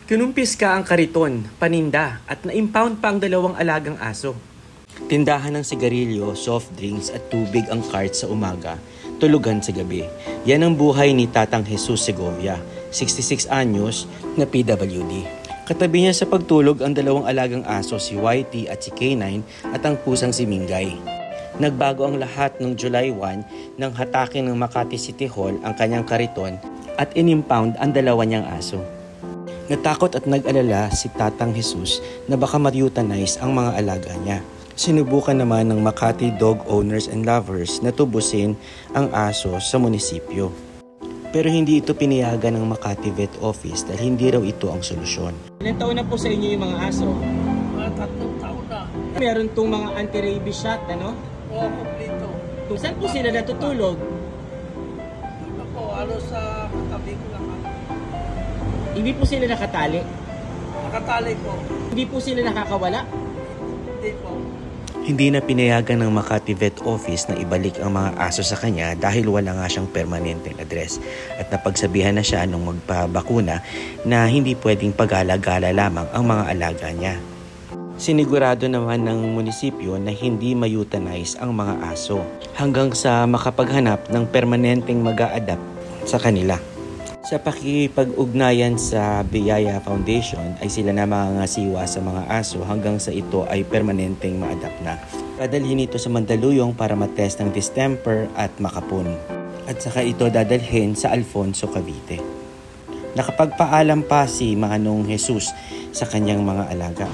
Kinumpis ka ang kariton, paninda at na-impound pa ang 2 alagang aso. Tindahan ng sigarilyo, soft drinks at tubig ang cart sa umaga, tulugan sa gabi. Yan ang buhay ni Tatang Jesus Segovia, 66 anyos na PWD. Katabi niya sa pagtulog ang 2 alagang aso, si Whitey at si K9 at ang pusang si Mingay. Nagbago ang lahat noong July 1 nang hatakin ng Makati City Hall ang kanyang kariton at inimpound ang 2 niyang aso. Natakot at nag-alala si Tatang Jesus na baka ma-euthanize ang mga alaga niya. Sinubukan naman ng Makati Dog Owners and Lovers na tubusin ang aso sa munisipyo. Pero hindi ito pinayagan ng Makati Vet Office dahil hindi raw ito ang solusyon. Ilang taon na po sa inyo yung mga aso? Mga 3 taon na. Meron itong mga anti-rabies shot, ano? Oo, kompleto. Saan po sila natutulog? Dito po, sa katabi ko lang. Hindi po sila nakatali? Nakatali po. Hindi po sila nakakawala? Hindi po. Hindi na pinayagan ng Makati Vet Office na ibalik ang mga aso sa kanya dahil wala nga siyang permanenteng address. At napagsabihan na siya nung magpabakuna na hindi pwedeng pag-alagala lamang ang mga alaga niya. Sinigurado naman ng munisipyo na hindi ma-euthanize ang mga aso hanggang sa makapaghanap ng permanenteng mag-a-adapt sa kanila. Sa pakipag-ugnayan sa Biyaya Foundation ay sila na mangangasiwa sa mga aso hanggang sa ito ay permanenteng ma-adapt na. Dadalhin ito sa Mandaluyong para matest ng distemper at makapon. At saka ito dadalhin sa Alfonso, Cavite. Nakapagpaalam pa si Manong Jesus sa kanyang mga alaga.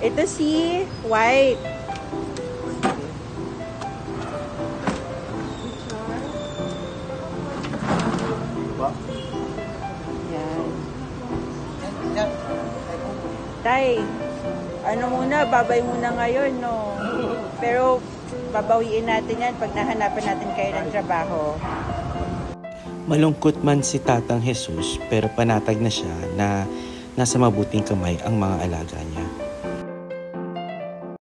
Ito si White. Yan. Tay, ano muna, babay muna ngayon, no? Pero babawiin natin yan pag nahanapan natin kayo ng trabaho. Malungkot man si Tatang Jesus pero panatag na siya na nasa mabuting kamay ang mga alaga niya.